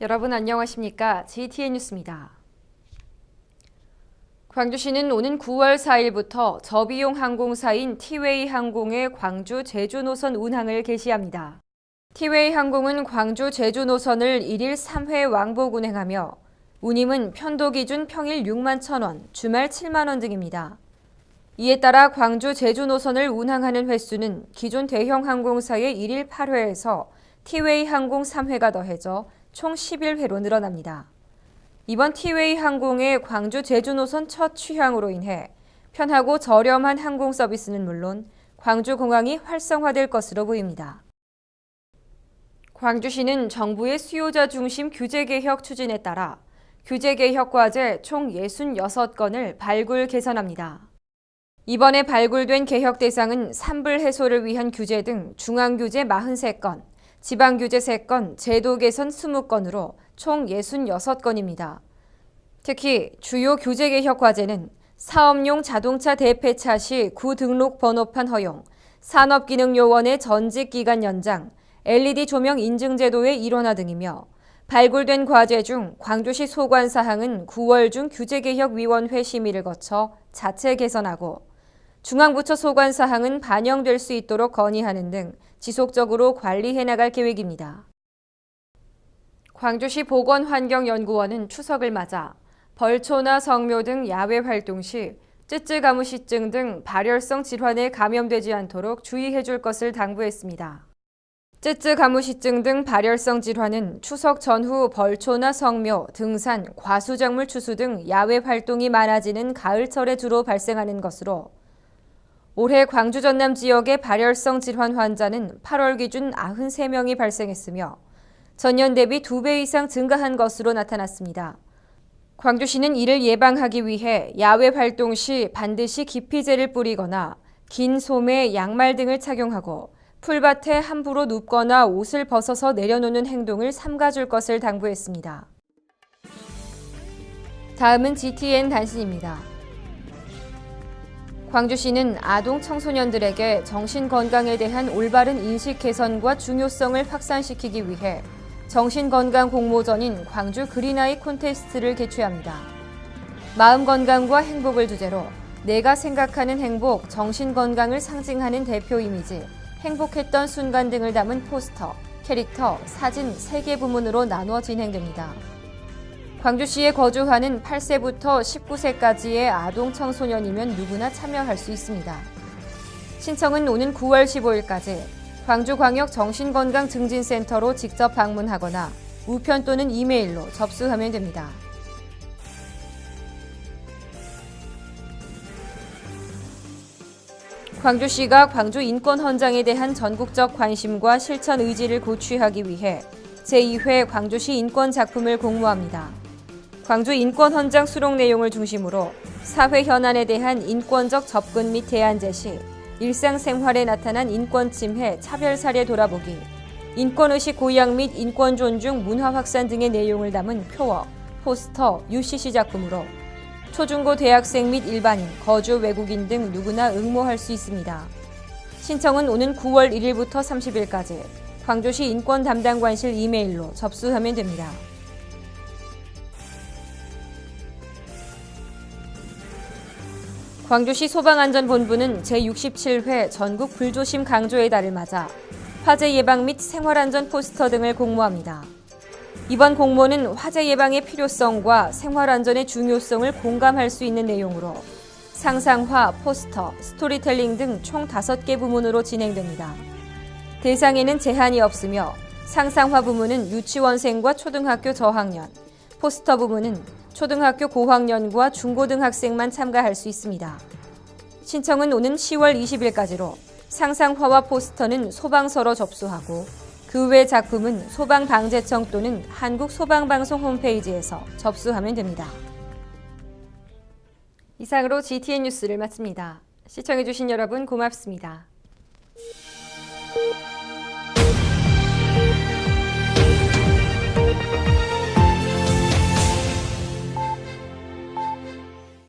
여러분 안녕하십니까? GTN 뉴스입니다. 광주시는 오는 9월 4일부터 저비용 항공사인 티웨이 항공의 광주 제주 노선 운항을 개시합니다. 티웨이 항공은 광주 제주 노선을 1일 3회 왕복 운행하며 운임은 편도 기준 평일 6만 1,000원, 주말 7만 원 등입니다. 이에 따라 광주 제주 노선을 운항하는 횟수는 기존 대형 항공사의 1일 8회에서 티웨이 항공 3회가 더해져 총 11회로 늘어납니다. 이번 티웨이 항공의 광주 제주 노선 첫 취항으로 인해 편하고 저렴한 항공 서비스는 물론 광주공항이 활성화될 것으로 보입니다. 광주시는 정부의 수요자 중심 규제개혁 추진에 따라 규제개혁 과제 총 66건을 발굴 개선합니다. 이번에 발굴된 개혁 대상은 산불 해소를 위한 규제 등 중앙규제 43건, 지방규제 3건, 제도 개선 20건으로 총 66건입니다. 특히 주요 규제개혁 과제는 사업용 자동차 대폐차 시 구등록 번호판 허용, 산업기능요원의 전직기간 연장, LED 조명 인증제도의 일원화 등이며 발굴된 과제 중 광주시 소관사항은 9월 중 규제개혁위원회 심의를 거쳐 자체 개선하고 중앙부처 소관사항은 반영될 수 있도록 건의하는 등 지속적으로 관리해 나갈 계획입니다. 광주시 보건환경연구원은 추석을 맞아 벌초나 성묘 등 야외 활동 시 쯔쯔가무시증 등 발열성 질환에 감염되지 않도록 주의해 줄 것을 당부했습니다. 쯔쯔가무시증 등 발열성 질환은 추석 전후 벌초나 성묘, 등산, 과수작물 추수 등 야외 활동이 많아지는 가을철에 주로 발생하는 것으로 올해 광주 전남 지역의 발열성 질환 환자는 8월 기준 93명이 발생했으며 전년 대비 2배 이상 증가한 것으로 나타났습니다. 광주시는 이를 예방하기 위해 야외 활동 시 반드시 기피제를 뿌리거나 긴 소매, 양말 등을 착용하고 풀밭에 함부로 눕거나 옷을 벗어서 내려놓는 행동을 삼가줄 것을 당부했습니다. 다음은 GTN 단신입니다. 광주시는 아동 청소년들에게 정신건강에 대한 올바른 인식 개선과 중요성을 확산시키기 위해 정신건강 공모전인 광주 그린아이 콘테스트를 개최합니다. 마음건강과 행복을 주제로 내가 생각하는 행복, 정신건강을 상징하는 대표 이미지, 행복했던 순간 등을 담은 포스터, 캐릭터, 사진 3개 부문으로 나눠 진행됩니다. 광주시에 거주하는 8세부터 19세까지의 아동 청소년이면 누구나 참여할 수 있습니다. 신청은 오는 9월 15일까지 광주광역정신건강증진센터로 직접 방문하거나 우편 또는 이메일로 접수하면 됩니다. 광주시가 광주 인권헌장에 대한 전국적 관심과 실천 의지를 고취하기 위해 제2회 광주시 인권작품을 공모합니다. 광주 인권헌장 수록 내용을 중심으로 사회 현안에 대한 인권적 접근 및 대안 제시, 일상생활에 나타난 인권 침해, 차별 사례 돌아보기, 인권의식 고양 및 인권 존중 문화 확산 등의 내용을 담은 표어, 포스터, UCC 작품으로 초중고 대학생 및 일반인, 거주 외국인 등 누구나 응모할 수 있습니다. 신청은 오는 9월 1일부터 30일까지 광주시 인권담당관실 이메일로 접수하면 됩니다. 광주시 소방안전본부는 제67회 전국 불조심 강조의 달을 맞아 화재 예방 및 생활안전 포스터 등을 공모합니다. 이번 공모는 화재 예방의 필요성과 생활안전의 중요성을 공감할 수 있는 내용으로 상상화, 포스터, 스토리텔링 등 총 5개 부문으로 진행됩니다. 대상에는 제한이 없으며 상상화 부문은 유치원생과 초등학교 저학년, 포스터 부문은 초등학교 고학년과 중고등학생만 참가할 수 있습니다. 신청은 오는 10월 20일까지로 상상화와 포스터는 소방서로 접수하고 그 외 작품은 소방방재청 또는 한국소방방송 홈페이지에서 접수하면 됩니다. 이상으로 GTN 뉴스를 마칩니다. 시청해주신 여러분 고맙습니다.